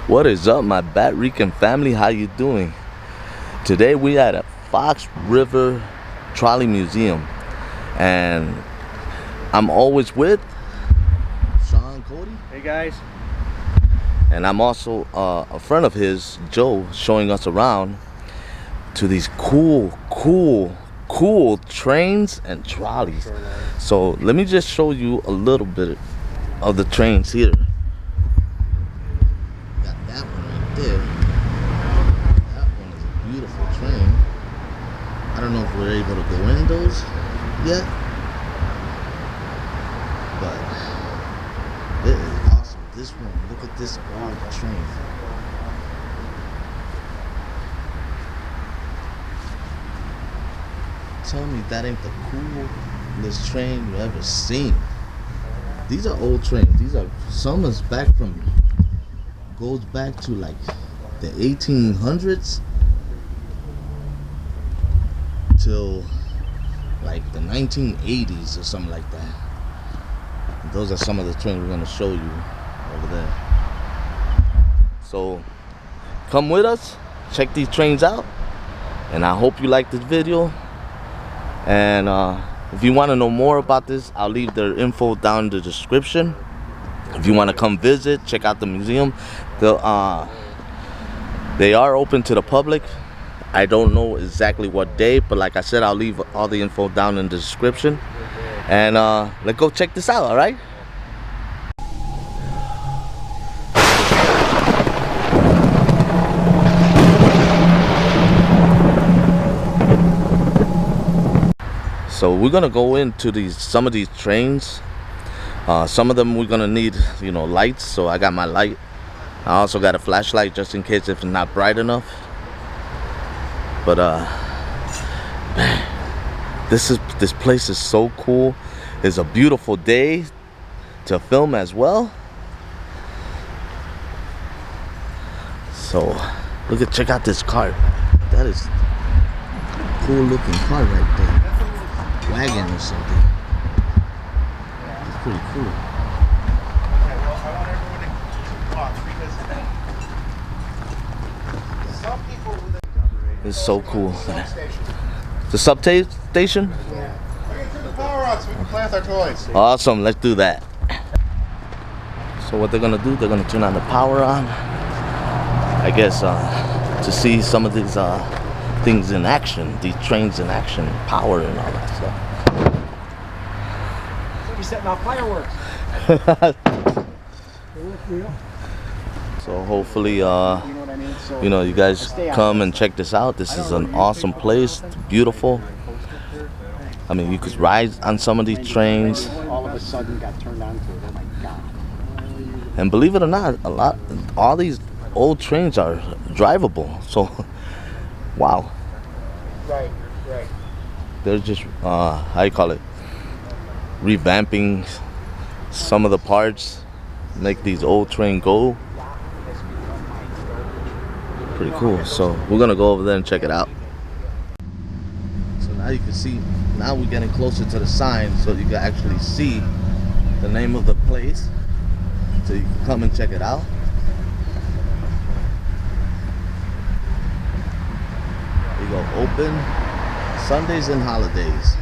What is up, my Batrican family? How you doing? Today we at a Fox River Trolley Museum, and I'm always with Sean Cody. Hey guys. And I'm also a friend of his, Joe, showing us around to these cool trains and trolleys. So let me just show you a little bit of the trains here. Got that one right there. That one is a beautiful train. I don't know if we're able to go in those yet, but it is awesome. This one, look at this old train. Tell me that ain't the coolest train you ever seen. These are old trains. These are, some is back from, goes back to like the 1800s till like the 1980s or something like that. Those are some of the trains we're gonna show you over there. So come with us, check these trains out, and I hope you like this video. And if you want to know more about this, I'll leave their info down in the description. If you want to come visit, check out the museum. They are open to the public. I don't know exactly what day, but like I said, I'll leave all the info down in the description. And let's go check this out, all right? So we're gonna go into some of these trains. Some of them we're gonna need, lights. So I got my light. I also got a flashlight just in case if it's not bright enough. But man, this place is so cool. It's a beautiful day to film as well. So check out this car. That is a cool looking car right there. Wagon or something. It's pretty cool. Okay, well, I want everyone to watch because some people with It's so cool. The substation? Yeah. We're gonna turn the power on so we can play with our toys. Awesome, let's do that. So what they're gonna do, they're gonna turn on the power on. I guess to see some of these things in action, these trains in action, power and all that stuff. You're setting off fireworks. So hopefully, you guys come and check this out. This is an awesome place. It's beautiful. I mean, you could ride on some of these trains. All of a sudden got turned on to it. Oh my God. And believe it or not, all these old trains are drivable. So, wow. Right. They're just, how you call it, revamping some of the parts, make these old trains go. Pretty cool. So we're gonna go over there and check it out. So now you can see, now we're getting closer to the sign so you can actually see the name of the place. So you can come and check it out. We go open Sundays and holidays.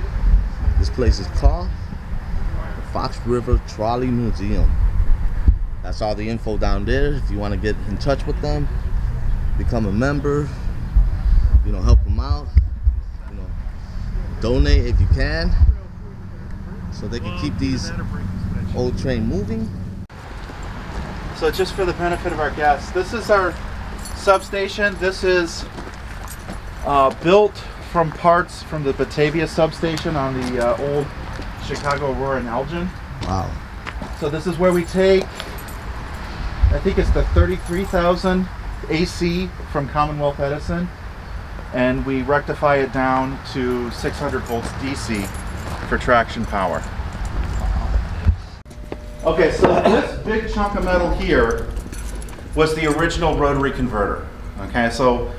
This place is called the Fox River Trolley Museum. That's all the info down there. If you want to get in touch with them, become a member, help them out, donate if you can, so they can keep these old trains moving. So just for the benefit of our guests, this is our substation. This is built from parts from the Batavia substation on the old Chicago Aurora and Elgin. Wow. So this is where we take, I think it's the 33,000 AC from Commonwealth Edison, and we rectify it down to 600 volts DC for traction power. Okay, so this big chunk of metal here was the original rotary converter. Okay, so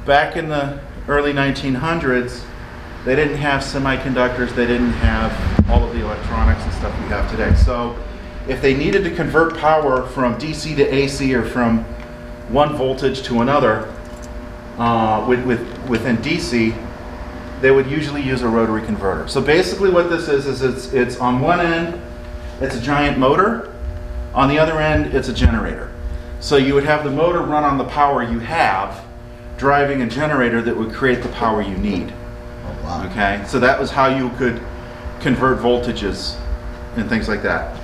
back in the early 1900s, they didn't have semiconductors, they didn't have all of the electronics and stuff we have today. So if they needed to convert power from DC to AC or from one voltage to another within DC, they would usually use a rotary converter. So basically what this is it's on one end, it's a giant motor. On the other end, it's a generator. So you would have the motor run on the power you have, driving a generator that would create the power you need. Oh, wow. Okay, so that was how you could convert voltages and things like that.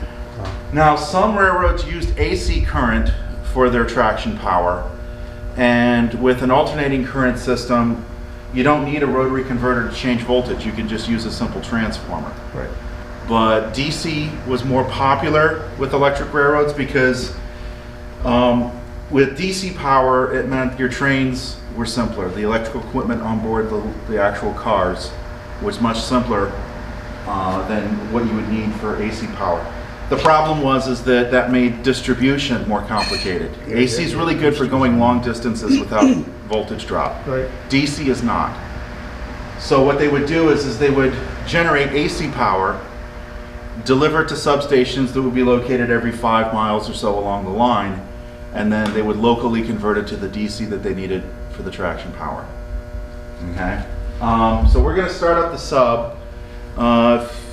Now, some railroads used AC current for their traction power, and with an alternating current system, you don't need a rotary converter to change voltage. You can just use a simple transformer. Right. But DC was more popular with electric railroads because with DC power, it meant your trains were simpler. The electrical equipment on board the actual cars was much simpler than what you would need for AC power. The problem was that made distribution more complicated. AC is really good for going long distances without voltage drop. Right. DC is not. So what they would do is they would generate AC power, deliver it to substations that would be located every 5 miles or so along the line, and then they would locally convert it to the DC that they needed for the traction power. Okay. So we're going to start up the sub.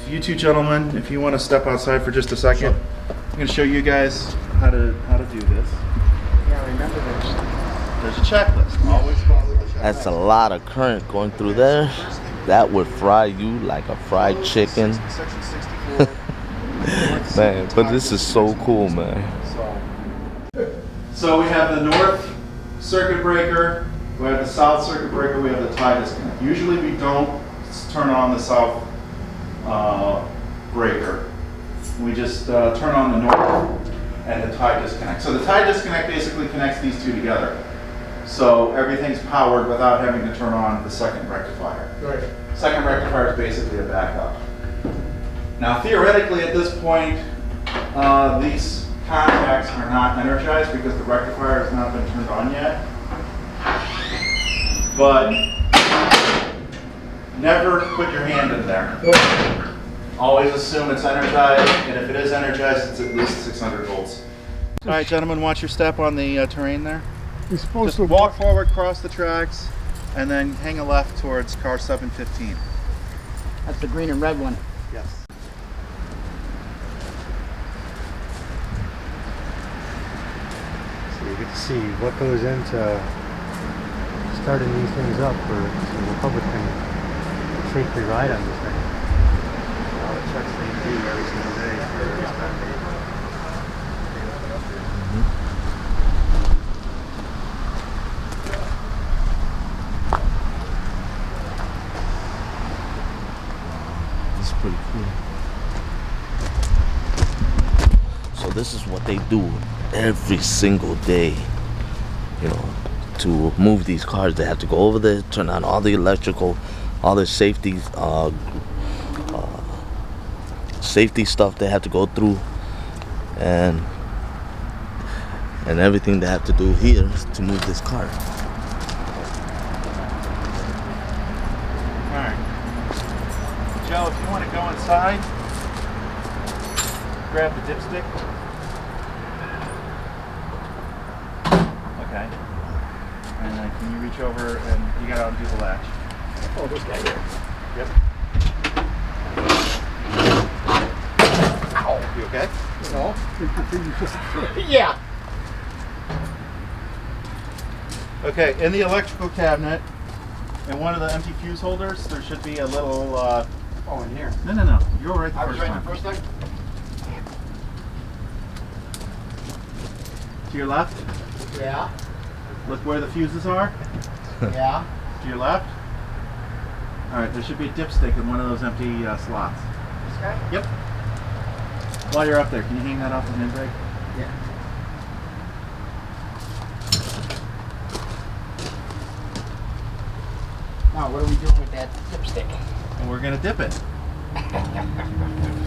You two gentlemen, if you want to step outside for just a second, I'm going to show you guys how to do this. Yeah, remember this. There's a checklist. Always follow the checklist. That's a lot of current going through there. That would fry you like a fried chicken. Section 64. Man, but this is so cool, man. So we have the north circuit breaker, we have the south circuit breaker, we have the tie disconnect. Usually we don't turn on the south breaker. We just turn on the north and the tie disconnect. So the tie disconnect basically connects these two together. So everything's powered without having to turn on the second rectifier. Right. Second rectifier is basically a backup. Now theoretically at this point, these contacts are not energized because the rectifier has not been turned on yet. But never put your hand in there. Always assume it's energized, and if it is energized, it's at least 600 volts. All right, gentlemen, watch your step on the terrain there. You're supposed Just to walk forward, cross the tracks, and then hang a left towards car 715. That's the green and red one. Yes. So you get to see what goes into starting these things up so the public can safely ride on this thing. All the checks they do every single day for this This is pretty cool. So this is what they do every single day. You know, to move these cars, they have to go over there, turn on all the electrical, all the safety stuff they have to go through, and everything they have to do here to move this car. All right. Joe, if you want to go inside, grab the dipstick. Okay. And then can you reach over and you gotta undo the latch? Oh, this guy here. Yep. Ow. You okay? No? thing. Yeah. Okay, in the electrical cabinet, in one of the empty fuse holders, there should be a little, Oh, in here. no. You were right the I was first right time. the first time? To your left, Yeah. look where the fuses are. Yeah. To your left. All right, there should be a dipstick in one of those empty slots. This guy? Yep. While you're up there, can you hang that off the handbrake? Yeah. Now, what are we doing with that dipstick? And we're gonna dip it. See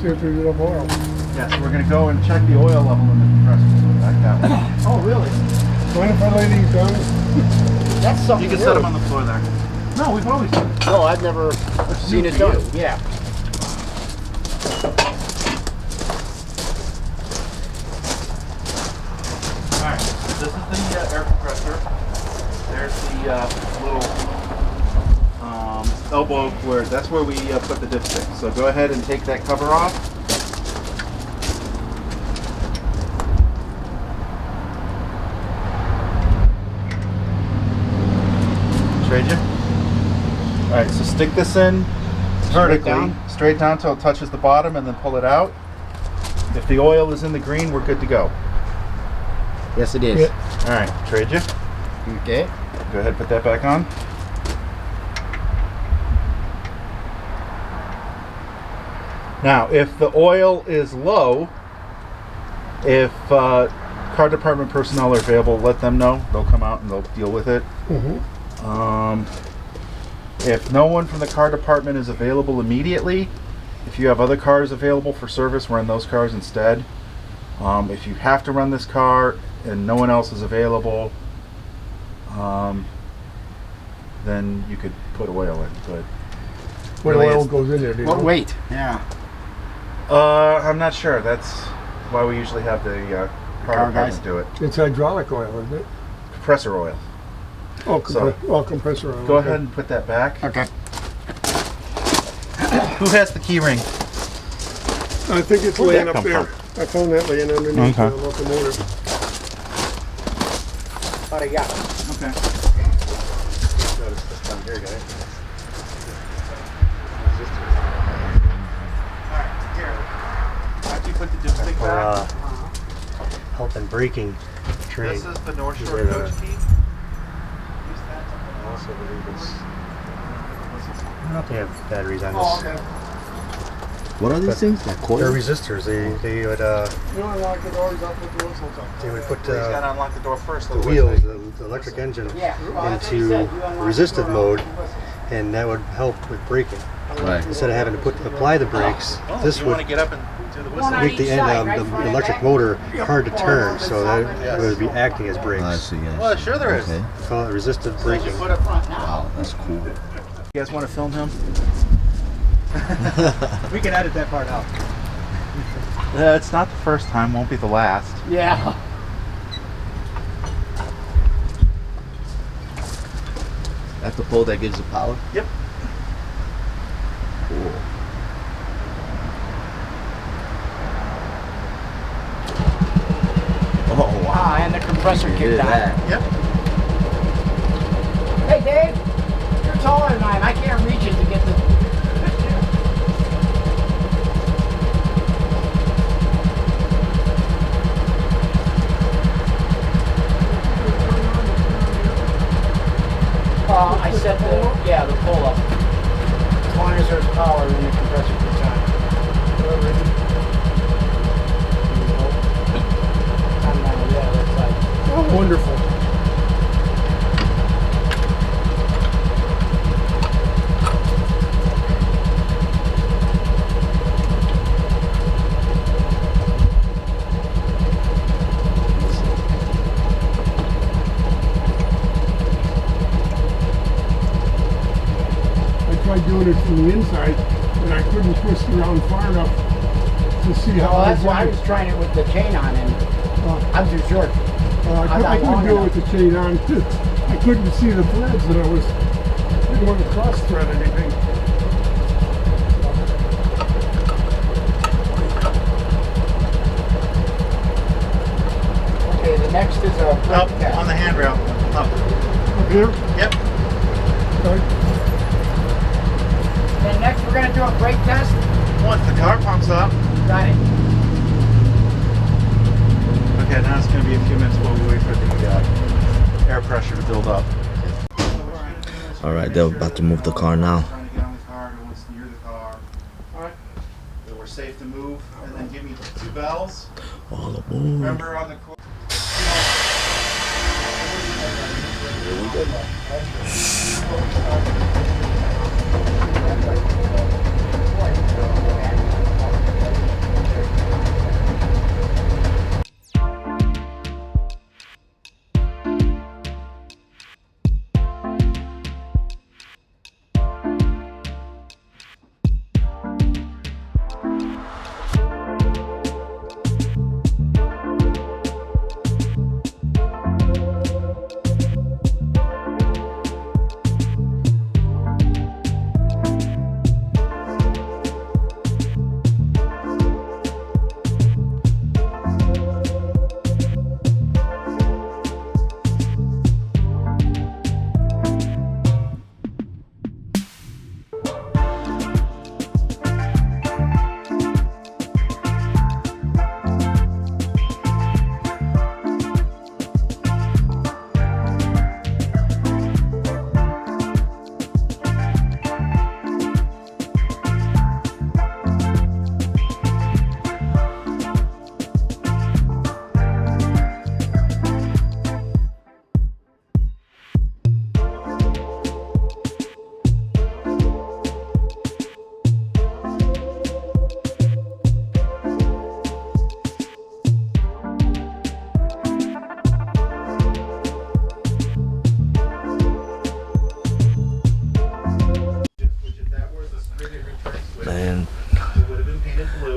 if there's enough oil. Yes, we're gonna go and check the oil level in the compressor. So back that way. Oh, really? Mind if I lay these down? That's something You can new. set them on the floor there. No, we've always done it. No, I've never seen new it for done. you. Yeah. All right. This is the air compressor. There's the little elbow where that's where we put the dipstick. So go ahead and take that cover off. Trade you. All right, so stick this in vertically, straight down till it touches the bottom, and then pull it out. If the oil is in the green, we're good to go. Yes, it is. Yeah. All right, trade you. Okay. Go ahead, put that back on. Now, if the oil is low, if car department personnel are available, let them know. They'll come out and they'll deal with it. If no one from the car department is available immediately, if you have other cars available for service, run those cars instead. If you have to run this car and no one else is available, then you could put oil in. But What really oil it's- goes in there? Do you What know? weight? Yeah. I'm not sure. That's why we usually have the car Car guys. department do it. It's hydraulic oil, isn't it? Compressor oil. Oh, So- compressor oil. Go okay. ahead and put that back. Okay. Who has the key ring? I think it's Where'd laying that up come there. from? I found that laying underneath Okay. the locomotive. What I got? Okay. Down here, guys. Alright, here. After you put the dipstick For back, help and braking train. this is the North Is Shore it, coach key. Use that. I also believe it's. I don't know if they have batteries on this. Oh, okay. What are these But things? Like They're coils? resistors. They would You don't unlock the doors, I'll put the whistles up. they would put Well, he's got to unlock the door first. the otherwise wheels, they- the electric engine, Yeah. Well, that's what he into said. You unlock resistive the door, mode, and that would help with braking. Right. Instead of having to apply the brakes, Oh, this you want would to get up and do the whistle? on make the each end side, right the front and electric back? motor hard to turn, so that Yes. would be acting as brakes. I see. I Well, see. sure there is. Okay. Call it resistive So you braking. put it front. Wow, that's cool. You guys want to film him? We can edit that part out. It's not the first time, won't be the last. Yeah. That's the pole that gives you power? Yep. Cool. Oh, wow. Ah, and the compressor You kicked did on. that. Yep. Hey, Dave, you're taller than I am. I can't reach it to get the. I set the pull up. As long as there's power, then the compressor kicks on. Yeah, that's like. Oh, wonderful. I tried doing it from the inside, and I couldn't twist around far enough to see how Well, it that's why I was. was trying it with the chain on, and I'm too short. I couldn't do it with the chain on. I couldn't see the threads, and I didn't want to cross thread anything. Okay, the next is a Up brake test. on the handrail. Up. Up here? Yep. Okay. Then next we're gonna do a brake test. Once the car pumps up. Got it. Okay, now it's going to be a few minutes while we wait for the air pressure to build up. All right, they're about to move the car now. Trying to get on the car, who wants near the car. Alright. So we're safe to move, and then give me 2 bells. All aboard. Remember on the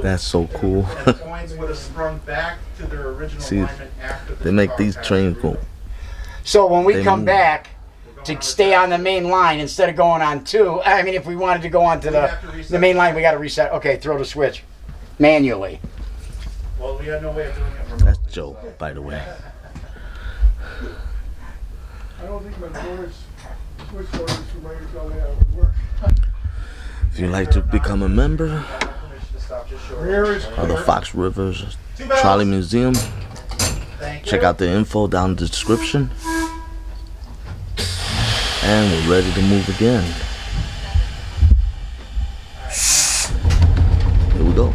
That's so cool. And the coins would have sprung back to their original See, alignment after the they make car these passed trains through. go. So when we They come move. back to stay on the main line instead of going on 2, I mean, if we wanted to go on to have to reset the main line, we got to reset. Okay, throw the switch manually. Well, we had no way of doing it That's remotely. Joe, by the way. I don't think my doors, switch doors for my Italian would work. If you'd like to become a member Permission to stop just short. Where is of the Fox Rivers Two bells. Trolley Museum, Thank you. check out the info down in the description. And we're ready to move again. Here we go.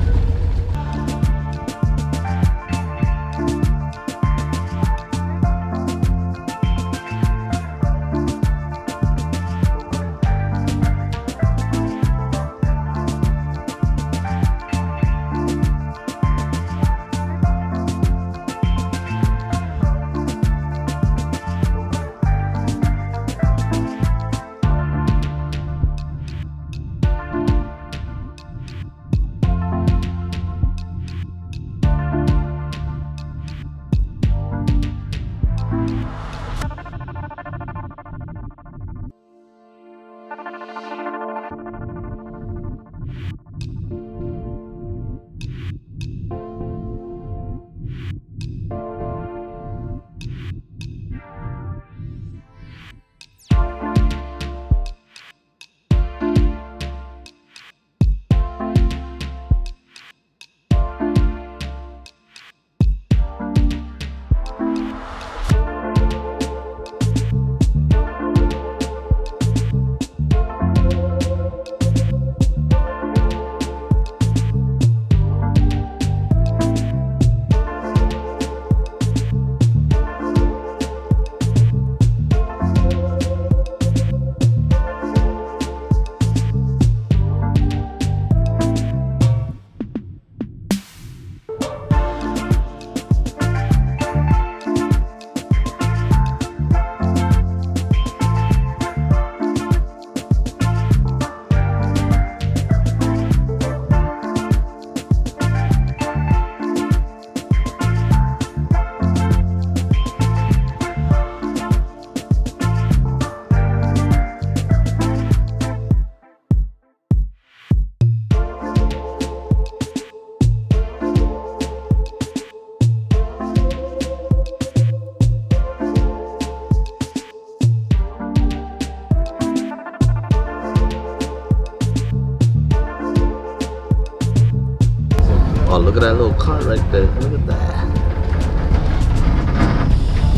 Oh, look at that little car right there. Look at that.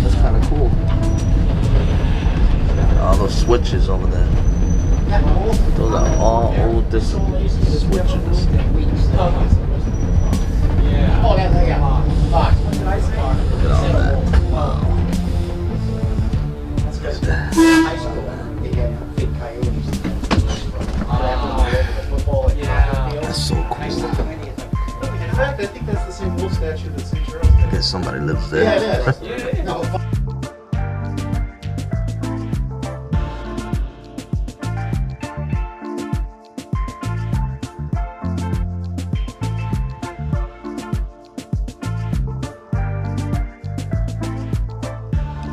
That's kind of cool. All those switches over there. Those are all old switches. Oh, that's yeah. Fox. What did I say? Look at all that. Wow. Look at that. High school. They had big coyotes. That's so cool. In fact, I think that's the same wolf statue that St. Charles I did. guess somebody lives there. Yeah, it is. No,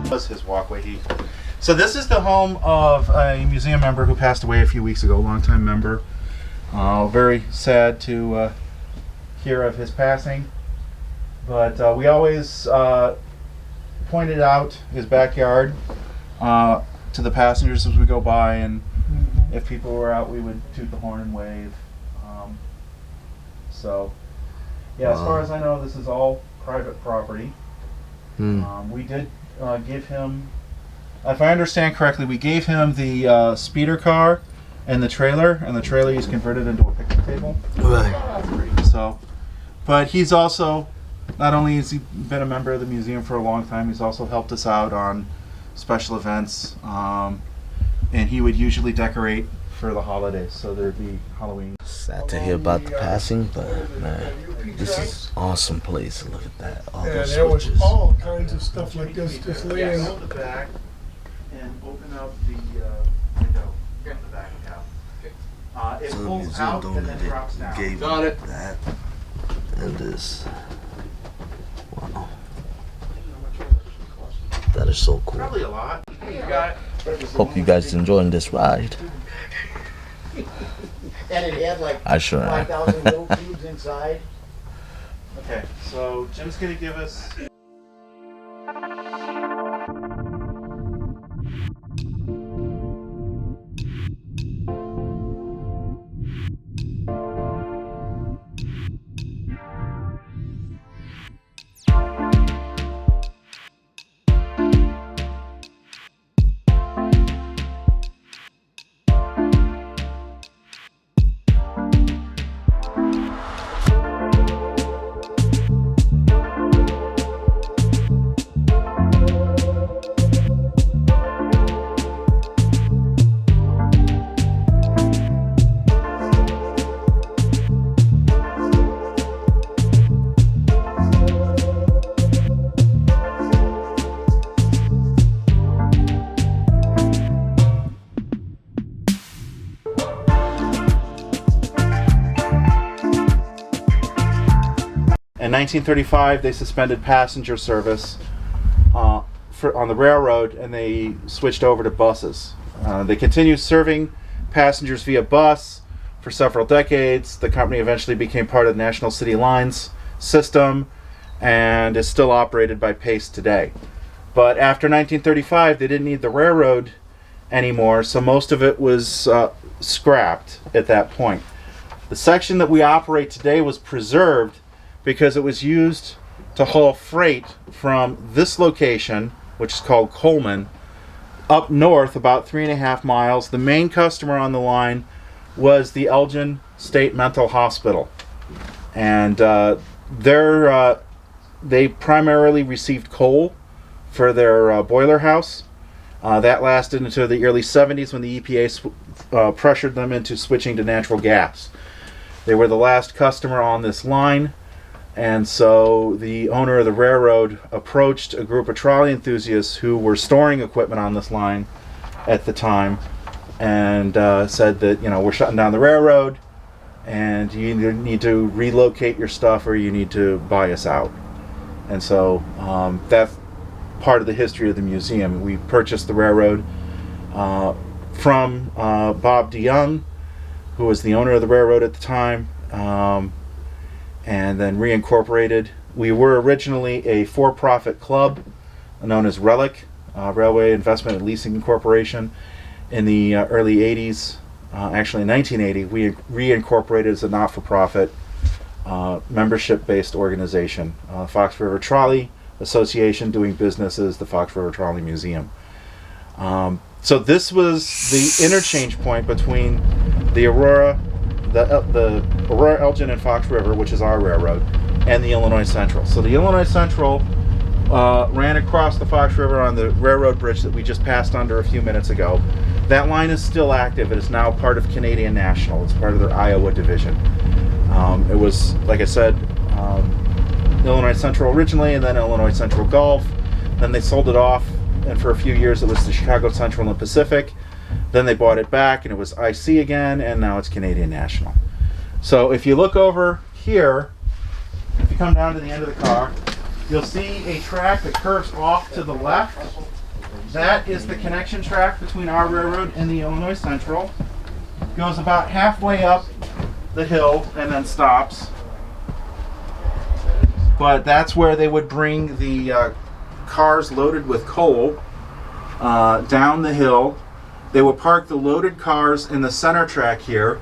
was his walkway. So this is the home of a museum member who passed away a few weeks ago, longtime member. Very sad to hear of his passing, but we always pointed out his backyard to the passengers as we go by, and if people were out, we would toot the horn and wave. So, yeah, as far as I know, this is all private property. We did give him, if I understand correctly, we gave him the speeder car and the trailer he's converted into a picnic table. Right. So, but he's also, not only has he been a member of the museum for a long time, he's also helped us out on special events, and he would usually decorate for the holidays, so there'd be Halloween. Sad to hear about the passing, but man, this is awesome place. Look at that. All Yeah, those there was switches. all kinds of stuff like this just laying. Go to the back and open up the window in the back of the house. It So the pulls museum out and then donated, drops down. gave Got it. that. And this. Wow. That is so cool. Probably a lot. Hope you guys enjoying this ride. And it had like I sure am. 5,000 little tubes inside. Okay, so Jim's gonna give us. In 1935, they suspended passenger service on the railroad, and they switched over to buses. They continued serving passengers via bus for several decades. The company eventually became part of the National City Lines system and is still operated by Pace today. But after 1935, they didn't need the railroad anymore, so most of it was scrapped at that point. The section that we operate today was preserved because it was used to haul freight from this location, which is called Coleman, up north about 3.5 miles. The main customer on the line was the Elgin State Mental Hospital. And they primarily received coal for their boiler house. That lasted until the early 70s when the EPA pressured them into switching to natural gas. They were the last customer on this line. And so the owner of the railroad approached a group of trolley enthusiasts who were storing equipment on this line at the time and said that, we're shutting down the railroad and you either need to relocate your stuff or you need to buy us out. And so that's part of the history of the museum. We purchased the railroad from Bob DeYoung, who was the owner of the railroad at the time. And then reincorporated. We were originally a for-profit club known as Relic, Railway Investment and Leasing Corporation. In the early 80s, actually in 1980, we reincorporated as a not-for-profit membership-based organization, Fox River Trolley Association, doing business as the Fox River Trolley Museum. So this was the interchange point between the Aurora, the Aurora, Elgin, and Fox River, which is our railroad, and the Illinois Central. So the Illinois Central ran across the Fox River on the railroad bridge that we just passed under a few minutes ago. That line is still active. It is now part of Canadian National. It's part of their Iowa division. It was, like I said, Illinois Central originally, and then Illinois Central Gulf. Then they sold it off, and for a few years it was the Chicago Central and Pacific. Then they bought it back, and it was IC again, and now it's Canadian National. So if you look over here, if you come down to the end of the car, you'll see a track that curves off to the left. That is the connection track between our railroad and the Illinois Central. Goes about halfway up the hill and then stops. But that's where they would bring the cars loaded with coal down the hill. They would park the loaded cars in the center track here.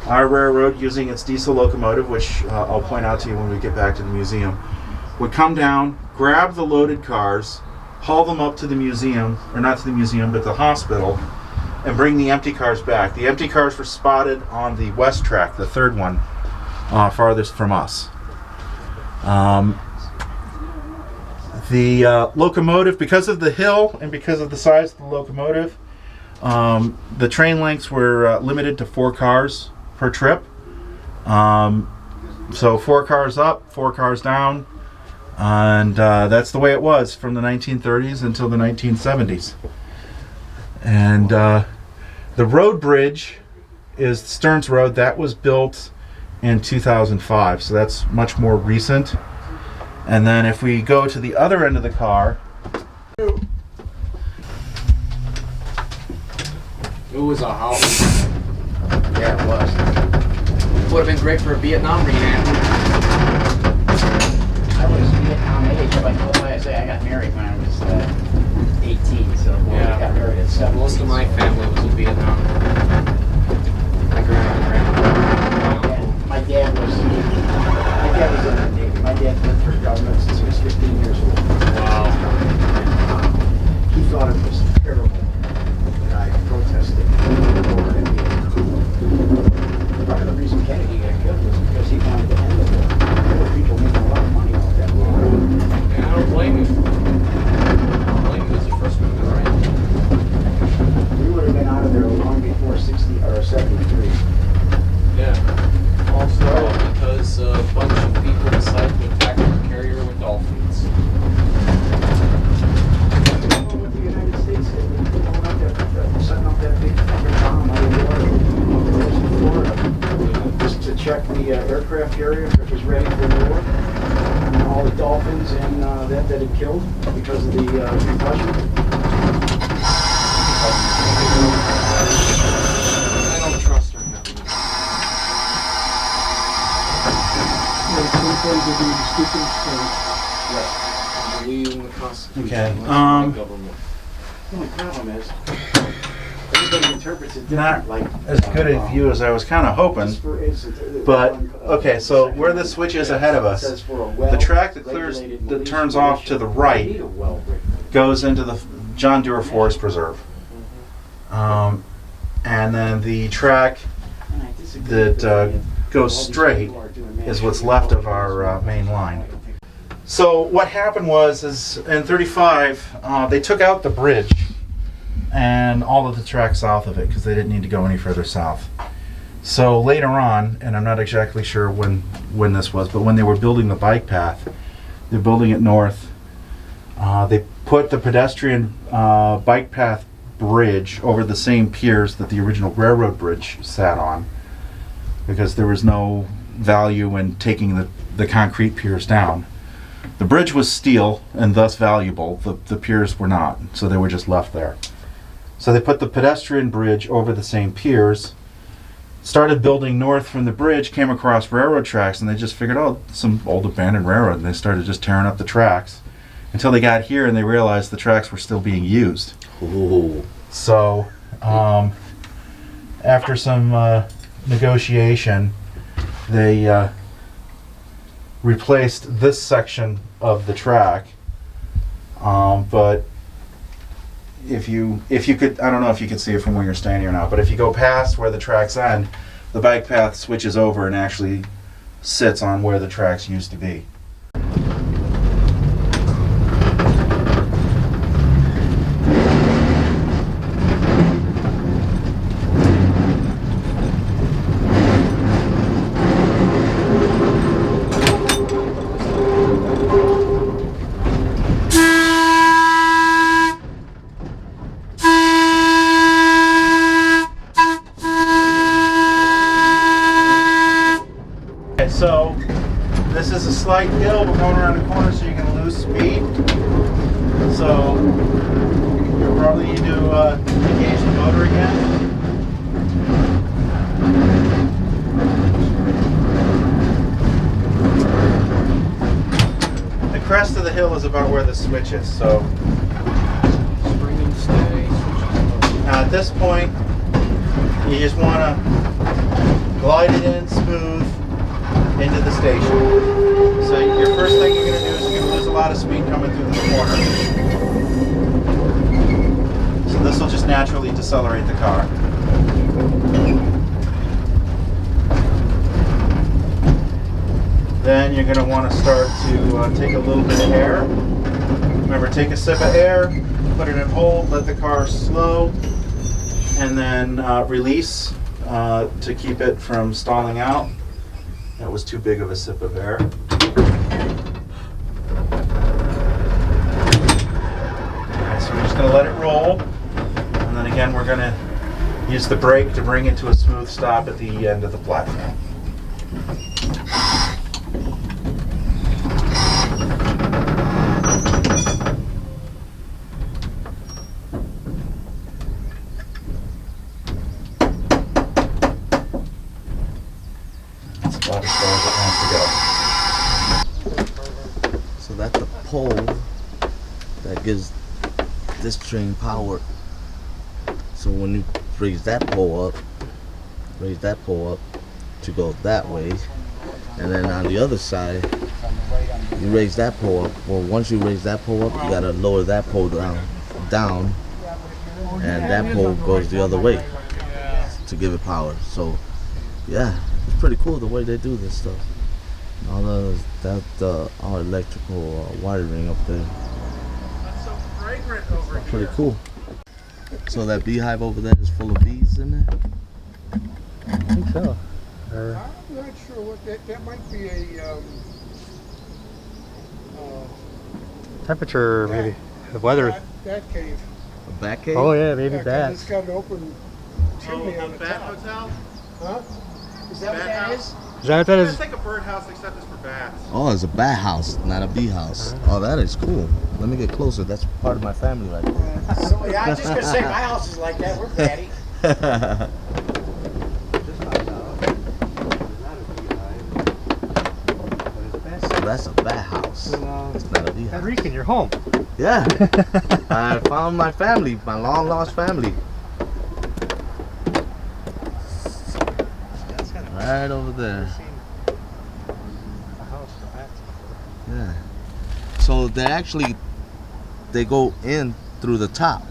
Our railroad, using its diesel locomotive, which I'll point out to you when we get back to the museum, would come down, grab the loaded cars, haul them up to the museum, or not to the museum, but the hospital, and bring the empty cars back. The empty cars were spotted on the west track, the third one, farthest from us. The locomotive, because of the hill and because of the size of the locomotive, the train lengths were limited to 4 cars per trip. So 4 cars up, 4 cars down, and that's the way it was from the 1930s until the 1970s. And the road bridge is Stearns Road. That was built in 2005, so that's much more recent. And then if we go to the other end of the car, It was a house. Yeah, it was. Would have been great for a Vietnam reenactment. I was Vietnam age, but like I say, I got married when I was 18, so I got married at 7. Most of my family was in Vietnam. My grandma. My dad was in the Navy. My dad worked for government since he was 15 years old. Wow. He thought it was terrible that I protested over India. Part of the reason Kennedy got killed was because he wanted to end the war. There were people making a lot of money off that war. Yeah, I don't blame you. I don't blame you as the first one, right? We would have been out of there long before 60 or 73. Yeah. Also, because a bunch of people decided to attack our carrier with dolphins. What the United States did, we were going up there, setting up that big fucking bomb out of the water off the coast of Florida, just to check the aircraft carrier if it was ready for war. And all the dolphins and that had killed because of the concussion. I don't trust our government. Sometimes they do stupid stuff. I believe in the Constitution. Okay, unless my government. The only problem is, everybody interprets it not different. Like as good a view as I was kind of hoping. just for instance, But okay, so where the switch is ahead of us, says for a the track that well-regulated that militia turns off to the militia, right you need a well-regulated- goes into the John Deere Forest Preserve. And then the track And I disagree that with goes all these straight people are doing is management what's left of our main line. So what happened was is in 35, they took out the bridge and all of the track south of it because they didn't need to go any further south. So later on, and I'm not exactly sure when this was, but when they were building the bike path, they're building it north. They put the pedestrian bike path bridge over the same piers that the original railroad bridge sat on, because there was no value in taking the concrete piers down. The bridge was steel and thus valuable. The piers were not, so they were just left there. So they put the pedestrian bridge over the same piers, started building north from the bridge, came across railroad tracks, and they just figured, oh, some old abandoned railroad, and they started just tearing up the tracks until they got here and they realized the tracks were still being used. Ooh. So after some negotiation, they replaced this section of the track, but if you could, I don't know if you can see it from where you're standing or not, but if you go past where the tracks end, the bike path switches over and actually sits on where the tracks used to be. So this is a slight hill. We're going around the corner so you can lose speed. So you'll probably need to engage the motor again. The crest of the hill is about where the switch is. So Spring and stay. at this point, you just want to glide it in smooth into the station. So your first thing you're going to do is you're going to lose a lot of speed coming through the corner. So this will just naturally decelerate the car. Then you're going to want to start to take a little bit of air. Remember, take a sip of air, put it in hold, let the car slow, and then release to keep it from stalling out. That was too big of a sip of air. Okay, so we're just going to let it roll. And then again, we're going to use the brake to bring it to a smooth stop at the end of the platform. That's about as far as it wants to go. So that's the pole that gives this train power. So when you raise that pole up to go that way, and then on the other side you raise that pole up. Well, once you raise that pole up, you gotta lower that pole down, and that pole goes the other way to give it power. So yeah, it's pretty cool the way they do this stuff. All all electrical wiring up there. That's so fragrant over here. Pretty cool. So that beehive over there is full of bees in there? I think so. I'm not sure what that might be a Temperature, maybe. The weather. bat cave. A bat cave? Oh yeah, maybe 'Cause bats. it's got an open chimney on the Bat top. hotel? Huh? Is that what Bat that house? is? Is that what that Yeah, is? it's like a birdhouse except it's for bats. Oh, it's a bat house, not a bee house. Oh, that is cool. Let me get closer. That's part of my family right there. So, yeah, I was just gonna say, my house is like that. We're batty. So that's a bat house. It's not a bee house. Batrican, you're home. Yeah. I found my family, my long lost family. Right over there. Yeah. So they go in through the top.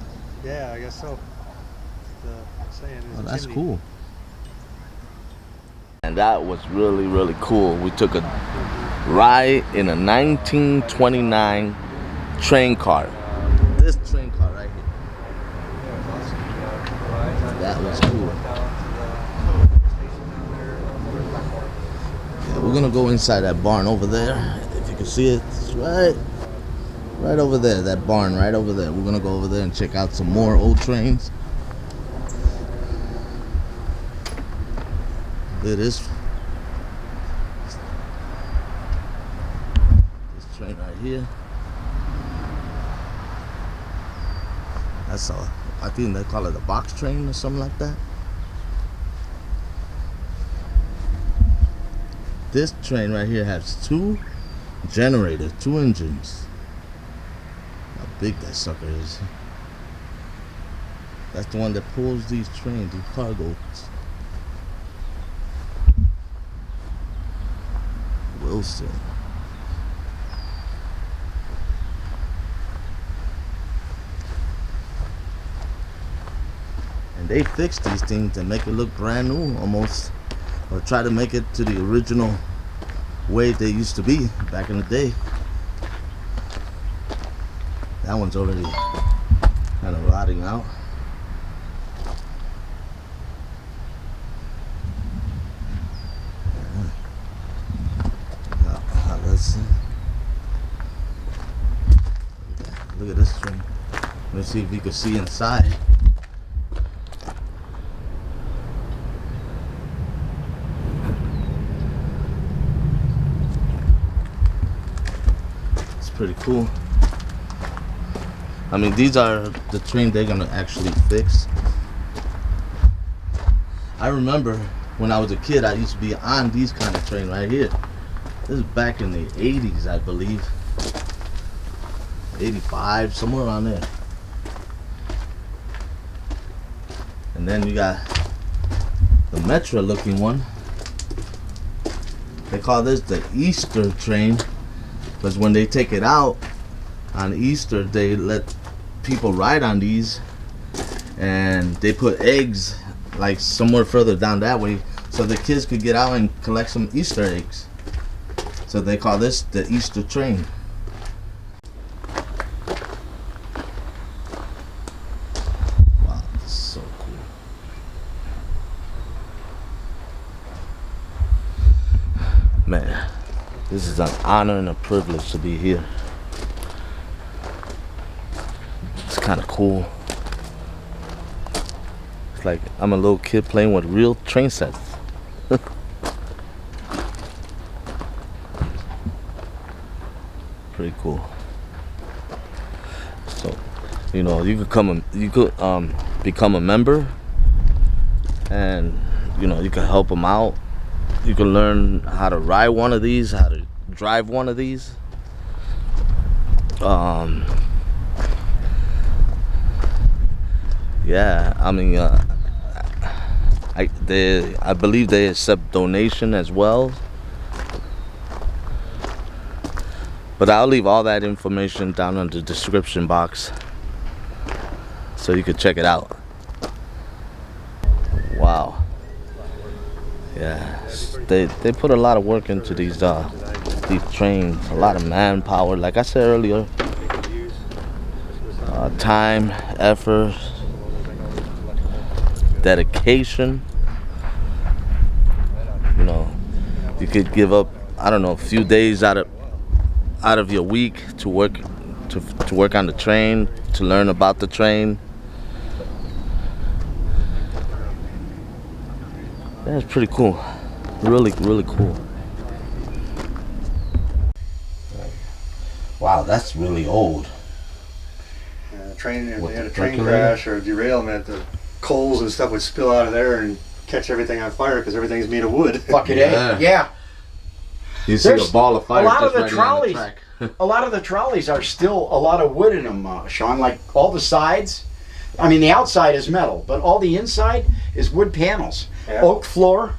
Yeah, I guess so. Oh, that's cool. And that was really, really cool. We took a ride in a 1929 train car. This train car right here. That was cool. Yeah, we're gonna go inside that barn over there. If you can see it, it's right over there. That barn right over there. We're gonna go over there and check out some more old trains. Look at this train right here. I think they call it a box train or something like that. This train right here has 2 generators, 2 engines. How big that sucker is. That's the one that pulls these trains, these cargoes. Wilson. And they fix these things and make it look brand new almost, or try to make it to the original way they used to be back in the day. That one's already kind of rotting out. Look at this train. Let's see if we can see inside. It's pretty cool. I mean, these are the train they're gonna actually fix. I remember when I was a kid, I used to be on these kind of train right here. This is back in the 80s, I believe. 85, somewhere around there. And then you got the Metro looking one. They call this the Easter train, because when they take it out on Easter, they let people ride on these, and they put eggs like somewhere further down that way so the kids could get out and collect some Easter eggs. So they call this the Easter train. Wow, this is so cool. Man, this is an honor and a privilege to be here. It's kind of cool. It's like I'm a little kid playing with real train sets. pretty cool. So, you know, you could become a member, and you know, you can help them out. You can learn how to ride one of these, how to drive one of these. Yeah, I mean, I believe they accept donation as well. But I'll leave all that information down in the description box so you can check it out. Wow. Yeah, they put a lot of work into these trains, a lot of manpower. Like I said earlier, time, effort, dedication. You know, you could give up, I don't know, a few days out of your week to work on the train, to learn about the train. Yeah, it's pretty cool. Really, really cool. Wow, that's really old. If they had a the train percolator? crash or a derailment, the coals and stuff would spill out of there and catch everything on fire because everything's made of wood. Fucking Yeah. A. Yeah. You see There's a ball of fire a lot of just the right on trolleys. track. A lot of the trolleys are still a lot of wood in them, Sean. Like all the sides. I mean, the outside is metal, but all the inside is wood panels. Yeah. Oak floor.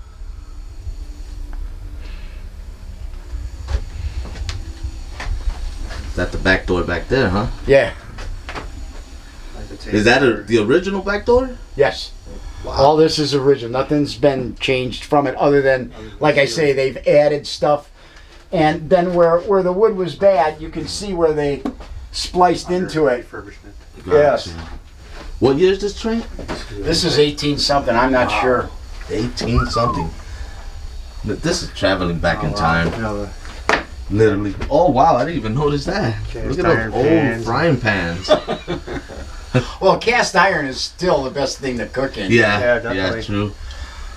Is that the back door back there, huh? Yeah. Is that the original back door? Yes. All this is original. Nothing's been changed from it other than, like I say, they've added stuff. And then where the wood was bad, you can see where they spliced into it. Refurbishment. Yes. What year is this train? This is 18 something. I'm not sure. 18 something. This is traveling back in time. You know, Literally. Oh wow, I didn't even notice that. Cast Look at iron those old pans. frying pans. Well, cast iron is still the best thing to cook in. Yeah, Yeah, definitely. true.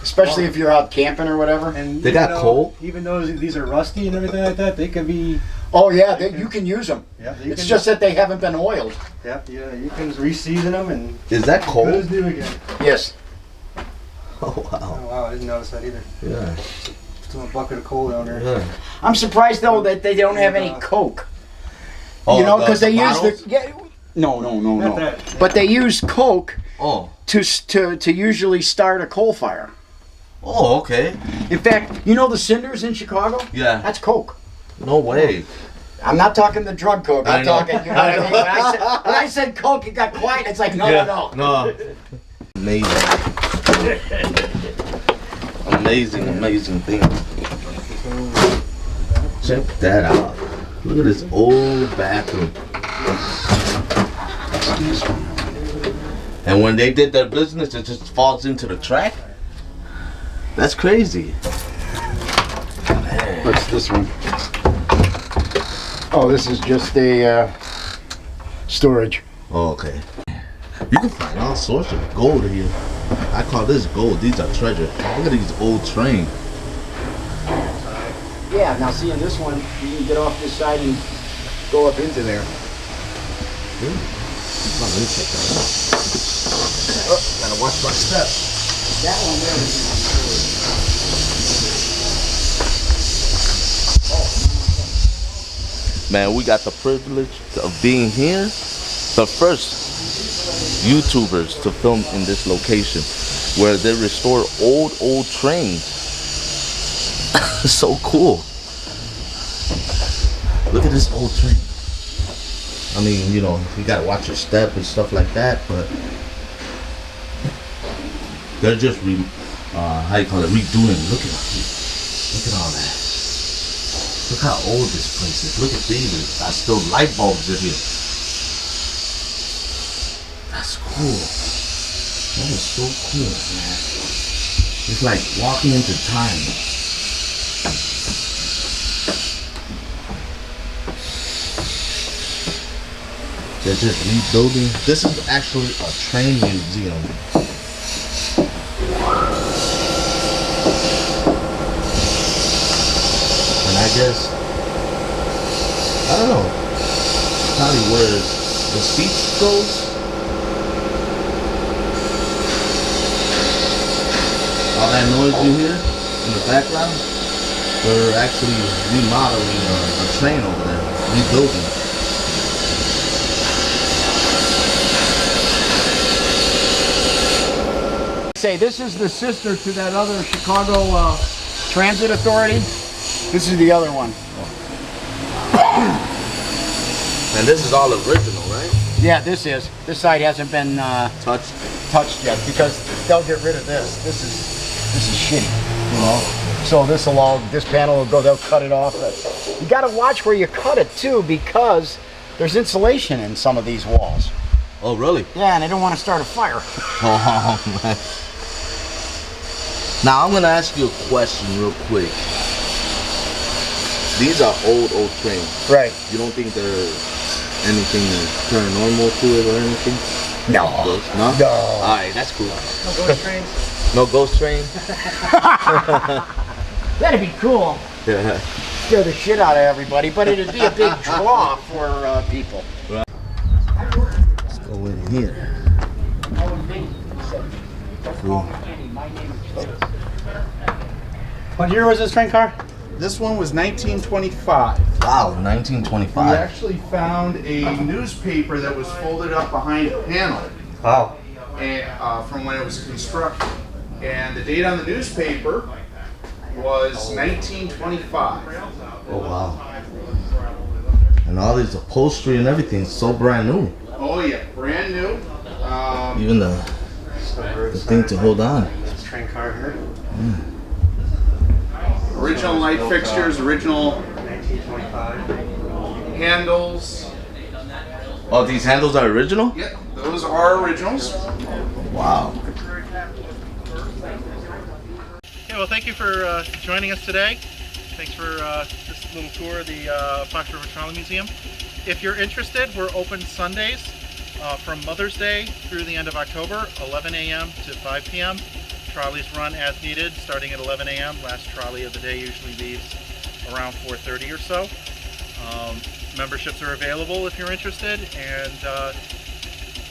Especially if you're out camping or whatever. and They got coal? Even though these are rusty and everything like that, they could be. Oh yeah, you can use them. Yeah, It's just that they haven't been oiled. Yeah, you can reseason them and Is that good coal? as new again. Yes. Oh wow. Oh wow, I didn't notice that either. Yeah. Still a bucket of coal down there. Yeah. I'm surprised though that they don't have any Coke. Oh, You know, because they use bottles? the no. Not that. But they use Coke Oh. to usually start a coal fire. Oh, okay. In fact, you know the cinders in Chicago? Yeah. That's Coke. No way. I'm not talking the drug Coke. I I'm know. talking. You know what I mean? When I said Coke, it got quiet. It's like no. No. Amazing. Amazing thing. Check that out. Look at this old bathroom. And when they did their business, it just falls into the track? That's crazy. What's this one? Oh, this is just a storage. Oh, okay. You can find all sorts of gold here. I call this gold. These are treasure. Look at these old trains. Yeah. Now, see, in this one, you can get off this side and go up into there. Oh, let me check that out. Oh, gotta watch my step. That one there is. Man, we got the privilege of being here. The first YouTubers to film in this location where they restore old trains. So cool. Look at this old train. I mean, you know, you gotta watch your step and stuff like that, but they're just how you call it, redoing. Look at all that. Look how old this place is. Look at these. There's still light bulbs in here. That's cool. That is so cool, man. It's like walking into time. They're just rebuilding. This is actually a train museum. And I guess I don't know. Probably where the seats goes. All that noise you hear in the background, they're actually remodeling a train over there, rebuilding. Say, this is the sister to that other Chicago Transit Authority. This is the other one. And this is all original, right? Yeah, this side hasn't been Touched. yet because they'll get rid of this. This is shitty, you know. So this panel will go. They'll cut it off. You got to watch where you cut it too, because there's insulation in some of these walls. Oh, really? Yeah, and I don't want to start a fire. Oh, man. Now, I'm going to ask you a question real quick. These are old trains. Right. You don't think there's anything paranormal to it or anything? No. No? No. All right, that's cool. No ghost trains. No ghost train? That'd be cool. Yeah. Scare the shit out of everybody, but it'd be a big draw for people. Let's go in here. Cool. What year was this train car? This one was 1925. Wow, We 1925. actually found a newspaper that was folded up behind a panel. Wow. And, from when it was constructed. And the date on the newspaper was 1925. Oh, wow. And all this upholstery and everything is so brand new. Oh yeah, brand new. Even the thing to hold on. This train car here. Original light fixtures, original 1925. handles. Oh, these handles are original? Yep, those are originals. Wow. Okay, well, thank you for joining us today. Thanks for this little tour of the Fox River Trolley Museum. If you're interested, we're open Sundays from Mother's Day through the end of October, 11 a.m. to 5 p.m. Trolleys run as needed, starting at 11 a.m. Last trolley of the day usually leaves around 4:30 or so. Memberships are available if you're interested, and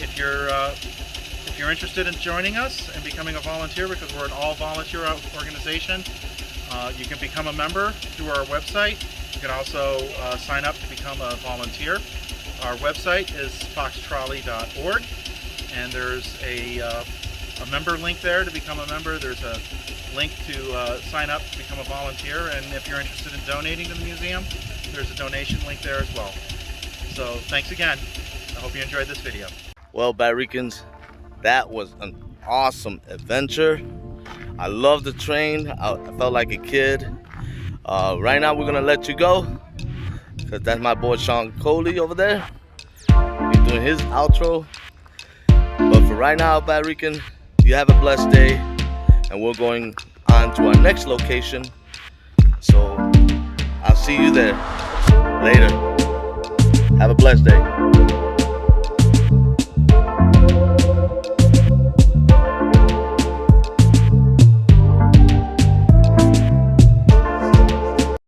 if you're interested in joining us and becoming a volunteer, because we're an all-volunteer organization, you can become a member through our website. You can also sign up to become a volunteer. Our website is foxtrolley.org, and there's a member link there to become a member. There's a link to sign up to become a volunteer, and if you're interested in donating to the museum, there's a donation link there as well. So thanks again. I hope you enjoyed this video. Well, Batricans, that was an awesome adventure. I love the train. I felt like a kid. Right now we're gonna let you go, because that's my boy Sean Coley over there. He's doing his outro. But for right now, Batrican, you have a blessed day, and we're going on to our next location. So I'll see you there later. Have a blessed day.